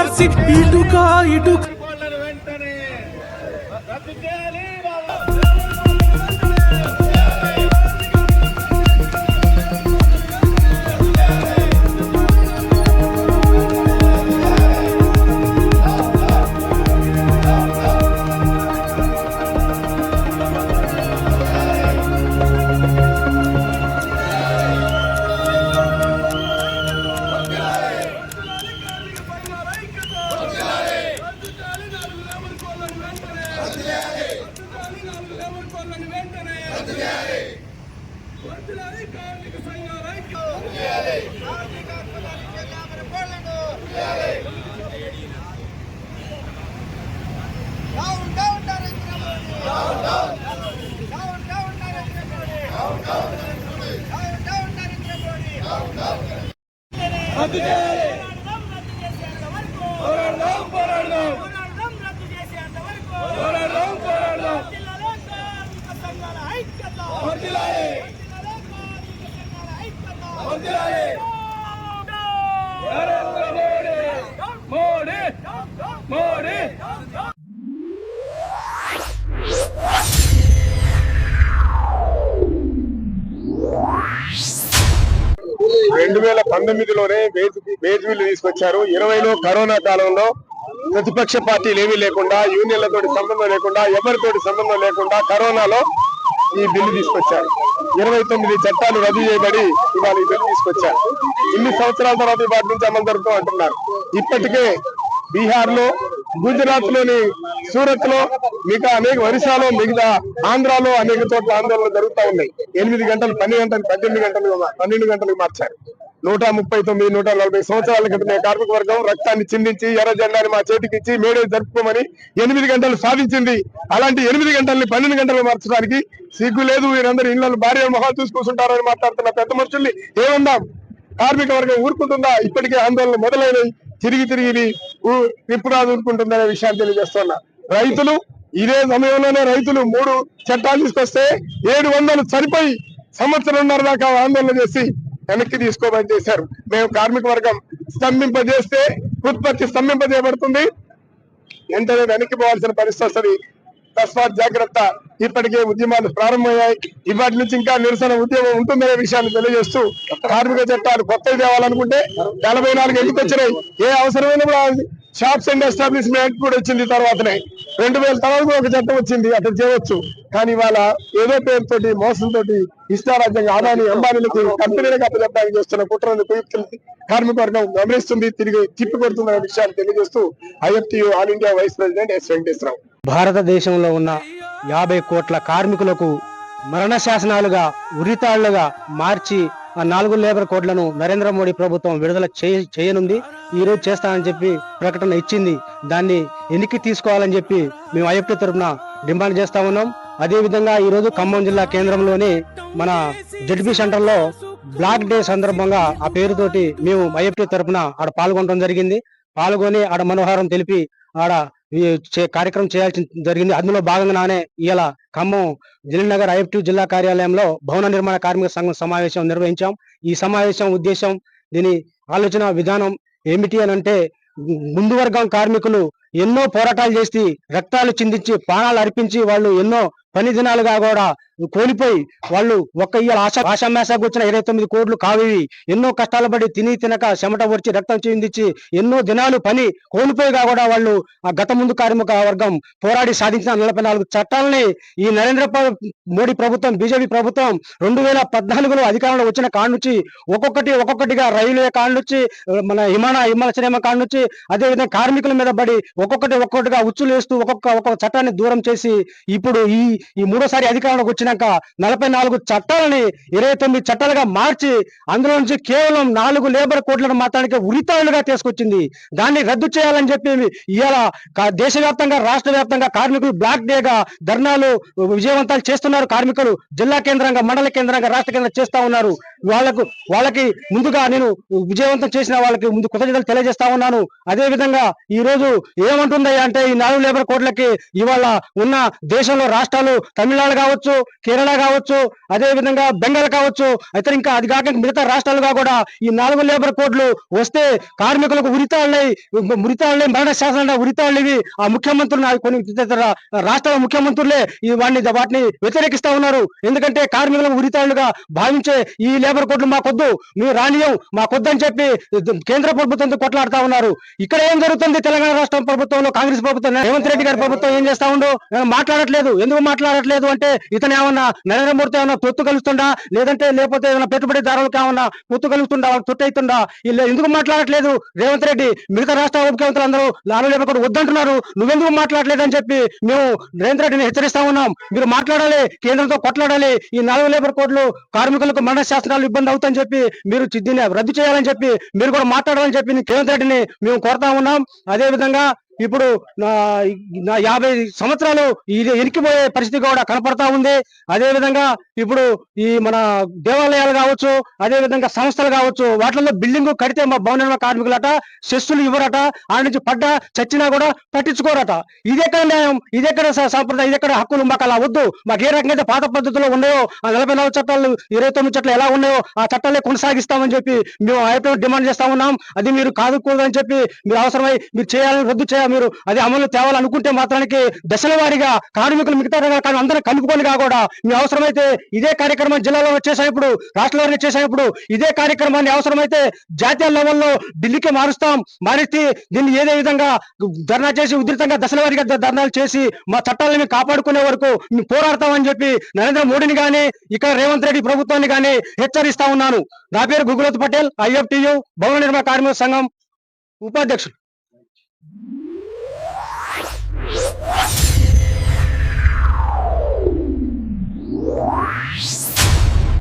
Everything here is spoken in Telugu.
మార్చి ఇటుక ఇటుక వేజ్ బిల్లు తీసుకొచ్చారు. 20లో కరోనా కాలంలో ప్రతిపక్ష పార్టీలు ఏమీ లేకుండా, యూనియన్లతోటి సంబంధం లేకుండా, ఎవరితోటి సంబంధం లేకుండా కరోనాలో ఈ బిల్లు తీసుకొచ్చారు. 29 చట్టాలు రద్దు చేయబడి ఇవాళ ఈ బిల్లు తీసుకొచ్చారు. ఇన్ని సంవత్సరాల తర్వాత వాటి నుంచి అమలు జరుగుతూ అంటున్నారు. ఇప్పటికే బీహార్ లో, గుజరాత్ లోని సూరత్ లో, మిగతా అనేక ఒరిస్సాలో, మిగతా ఆంధ్రాలో అనేక చోట్ల ఆందోళనలు జరుగుతూ ఉన్నాయి. 8 గంటలు 12 గంటలకు మార్చారు. 139, 140 సంవత్సరాల క్రితమే కార్మిక వర్గం రక్తాన్ని చిందించి ఎర్ర జెండాని మా చేతికి ఇచ్చి మేడే జరుపుకోమని 8 గంటలు సాధించింది. అలాంటి 8 గంటల్ని 12 గంటలు మార్చడానికి సిగ్గు లేదు. వీరందరూ ఇళ్లలో భార్య మొహాలు చూసుకుంటారని మాట్లాడుతున్న పెద్ద మనుషుల్ని ఏమన్నాం? కార్మిక వర్గం ఊరుకుంటుందా? ఇప్పటికే ఆందోళనలు మొదలైనవి. తిరిగి విప్పురాదు ఊరుకుంటుందనే విషయాన్ని తెలియజేస్తున్నా. రైతులు ఇదే సమయంలోనే రైతులు 3 చట్టాలు తీసుకొస్తే 700 చనిపోయి సంవత్సరంన్నర దాకా ఆందోళన చేసి వెనక్కి తీసుకోమని చేశారు. మేము కార్మిక వర్గం స్తంభింపజేస్తే ఉత్పత్తి స్తంభింపజేయబడుతుంది, వెంటనే వెనక్కి పోవాల్సిన పరిస్థితి వస్తుంది. తస్మాత్ జాగ్రత్త. ఇప్పటికే ఉద్యమాలు ప్రారంభమయ్యాయి. ఇవాటి నుంచి ఇంకా నిరసన ఉద్యమం ఉంటుందనే విషయాన్ని తెలియజేస్తూ, కార్మిక చట్టాలు కొత్తవి తేవాలనుకుంటే 44 ఎందుకు వచ్చినాయి? ఏ అవసరమైన షాప్స్ అండ్ ఎస్టాబ్లిష్మెంట్ యాక్ట్ కూడా వచ్చింది. తర్వాతనే 2000 తర్వాత ఒక చట్టం వచ్చింది, అతను చేయవచ్చు. కానీ ఇవాళ ఏదో పేరుతోటి మోసంతో ఇష్టారాజ్యంగా అదాని అంబానీలకి కంపెనీలకు అప్పచెప్పడానికి చేస్తున్న కుట్రను కుయుక్తులకి కార్మిక వర్గం గమనిస్తుంది, తిరిగి తిప్పి కొడుతుందనే విషయాన్ని తెలియజేస్తూ IFTU all India vice president S. Venkateswara Rao. భారతదేశంలో ఉన్న 50 కోట్ల కార్మికులకు మరణ శాసనాలుగా, ఉరితాళ్లుగా మార్చి ఆ 4 లేబర్ కోడ్లను నరేంద్ర మోడీ ప్రభుత్వం విడుదల చేయనుంది. ఈ రోజు చేస్తానని చెప్పి ప్రకటన ఇచ్చింది. దాన్ని వెనక్కి తీసుకోవాలని చెప్పి మేము IFTU తరఫున డిమాండ్ చేస్తా ఉన్నాం. అదేవిధంగా ఈ రోజు ఖమ్మం జిల్లా కేంద్రంలోని మన జడ్బీ సెంటర్ లో బ్లాక్ డే సందర్భంగా ఆ పేరుతోటి మేము IFTU తరఫున ఆడ పాల్గొనడం జరిగింది. పాల్గొని ఆడ మనోహారం తెలిపి ఆడ కార్యక్రమం చేయాల్సి జరిగింది. అందులో భాగంగానే ఇవాళ ఖమ్మం జిల్లానగర్ IFTU జిల్లా కార్యాలయంలో భవన నిర్మాణ కార్మిక సంఘం సమావేశం నిర్వహించాం. ఈ సమావేశం ఉద్దేశం, దీని ఆలోచన విధానం ఏమిటి అని అంటే, ముందు వర్గం కార్మికులు ఎన్నో పోరాటాలు చేసి రక్తాలు చిందించి ప్రాణాలు అర్పించి వాళ్ళు ఎన్నో పని దినాలుగా కూడా కోల్పోయి వాళ్ళు ఆశామేషకు వచ్చిన 29 కోట్లు కావి ఎన్నో కష్టాలు పడి తిని తినక చెమట వచ్చి రక్తం చిందించి ఎన్నో దినాలు పని కోల్పోయిగా కూడా వాళ్ళు ఆ గత ముందు కార్మిక వర్గం పోరాడి సాధించిన 44 చట్టాలని ఈ నరేంద్ర మోడీ ప్రభుత్వం, బీజేపీ ప్రభుత్వం 2014లో అధికారంలో వచ్చిన కాడ నుంచి ఒక్కొక్కటిగా రైల్వే కాడ నుంచి మన హిమాలయ కాడ నుంచి అదేవిధంగా కార్మికుల మీద పడి ఒక్కొక్కటిగా ఉచ్చులు వేస్తూ ఒక్కొక్క చట్టాన్ని దూరం చేసి ఇప్పుడు ఈ మూడోసారి అధికారంలోకి వచ్చినాక 44 చట్టాలని 29 చట్టాలుగా మార్చి అందులో నుంచి కేవలం 4 లేబర్ కోడ్లను మాత్రానికి ఉరితాళ్లుగా తీసుకొచ్చింది. దాన్ని రద్దు చేయాలని చెప్పి ఇవాళ దేశవ్యాప్తంగా, రాష్ట్ర వ్యాప్తంగా కార్మికులు బ్లాక్ డేగా ధర్నాలు విజయవంతాలు చేస్తున్నారు. కార్మికులు జిల్లా కేంద్రంగా, మండల కేంద్రంగా, రాష్ట్ర కేంద్రంగా చేస్తా ఉన్నారు. వాళ్ళకి ముందుగా నేను విజయవంతం చేసిన వాళ్ళకి ముందు కృతజ్ఞతలు తెలియజేస్తా ఉన్నాను. అదే విధంగా ఈ రోజు ఏమంటుంది అంటే ఈ 4 లేబర్ కోడ్లకి ఇవాళ ఉన్న దేశంలో రాష్ట్రాలు తమిళనాడు కావచ్చు, కేరళ కావచ్చు, అదే విధంగా బెంగాల్ కావచ్చు, అయితే ఇంకా అది కాక మిగతా రాష్ట్రాలుగా కూడా ఈ 4 లేబర్ కోడ్లు వస్తే కార్మికులకు ఉరితాళ్ళై మరణ శాసన ఉరితాళ్ళు ఇవి ఆ ముఖ్యమంత్రులు కొన్ని రాష్ట్రాల ముఖ్యమంత్రులే వాటిని వ్యతిరేకిస్తా ఉన్నారు. ఎందుకంటే కార్మికులకు ఉరితాళ్లుగా భావించే ఈ లేబర్ కోడ్లు మాకొద్దు, మీరు రానియం మాకొద్దు అని చెప్పి కేంద్ర ప్రభుత్వంతో కొట్లాడుతా ఉన్నారు. ఇక్కడ ఏం జరుగుతుంది? తెలంగాణ రాష్ట్ర ప్రభుత్వంలో కాంగ్రెస్ ప్రభుత్వం రేవంత్ రెడ్డి గారి ప్రభుత్వం ఏం చేస్తా ఉండు? మాట్లాడట్లేదు. ఎందుకు మాట్లాడట్లేదు అంటే ఇతను ఏమన్నా నరేంద్ర మోడీ ఏమన్నా తొత్తు కలుస్తుందా, లేదంటే ఏమైనా పెట్టుబడిదారులకు ఏమన్నా పొత్తు కలుస్తుందా, తొత్తు అవుతుందా? ఎందుకు మాట్లాడట్లేదు రేవంత్ రెడ్డి? మిగతా రాష్ట్ర ముఖ్యమంత్రులు అందరూ 4 లేబర్ కోడ్ వద్దంటున్నారు, నువ్వెందుకు మాట్లాడలేదు అని చెప్పి మేము రేవంత్ రెడ్డిని హెచ్చరిస్తా ఉన్నాం. మీరు మాట్లాడాలి, కేంద్రంతో కొట్లాడాలి. ఈ 4 లేబర్ కోడ్లు కార్మికులకు మరణ శాసనాలు ఇబ్బంది అవుతాయని చెప్పి మీరు దీన్ని రద్దు చేయాలని చెప్పి మీరు కూడా మాట్లాడాలని చెప్పి రేవంత్ రెడ్డిని మేము కోరుతా ఉన్నాం. అదే విధంగా ఇప్పుడు 50 సంవత్సరాలు ఇది ఎనికిపోయే పరిస్థితి కూడా కనపడతా ఉంది. అదే విధంగా ఇప్పుడు ఈ మన దేవాలయాలు కావచ్చు, అదే విధంగా సంస్థలు కావచ్చు, వాటిల్లో బిల్డింగ్ కడితే మా భవన నిర్మాణ కార్మికులట సెస్సులు ఇవ్వరట, ఆ నుంచి చచ్చినా కూడా పట్టించుకోరట. ఇదెక్కడ న్యాయం? ఇదెక్కడ సంప్రదాయం? ఇదెక్కడ హక్కులు? మాకు అలా వద్దు. మాకు ఏ రకంగా పాత పద్ధతిలో ఉన్నాయో ఆ 44 చట్టాలు 29 చట్టాలు ఎలా ఉన్నాయో ఆ చట్టాలే కొనసాగిస్తామని చెప్పి మేము అభిప్రాయం డిమాండ్ చేస్తా ఉన్నాం. అది మీరు కాదుకూడదని చెప్పి మీరు అవసరమై మీరు చేయాలని రద్దు చేయాలి. మీరు అది అమలు తేవాలనుకుంటే మాత్రానికి దశల వారీగా కార్మికులు మిగతా అందరూ కలుపుకొని కాకుండా మీ అవసరమైతే ఇదే కార్యక్రమం జిల్లాలో చేసినప్పుడు, రాష్ట్ర వారిగా చేసినప్పుడు ఇదే కార్యక్రమాన్ని అవసరమైతే జాతీయ లెవెల్లో ఢిల్లీకి మారిస్తే దీన్ని ఏదే విధంగా ధర్నా చేసి ఉధృతంగా దశల వారీగా ధర్నాలు చేసి మా చట్టాలను మేము కాపాడుకునే వరకు మేము పోరాడతామని చెప్పి నరేంద్ర మోడీని గానీ ఇక్కడ రేవంత్ రెడ్డి ప్రభుత్వాన్ని గానీ హెచ్చరిస్తా ఉన్నాను. నా పేరు గుగులోత్ పటేల్, IFTU భవన నిర్మాణ కార్మిక సంఘం ఉపాధ్యక్షుడు.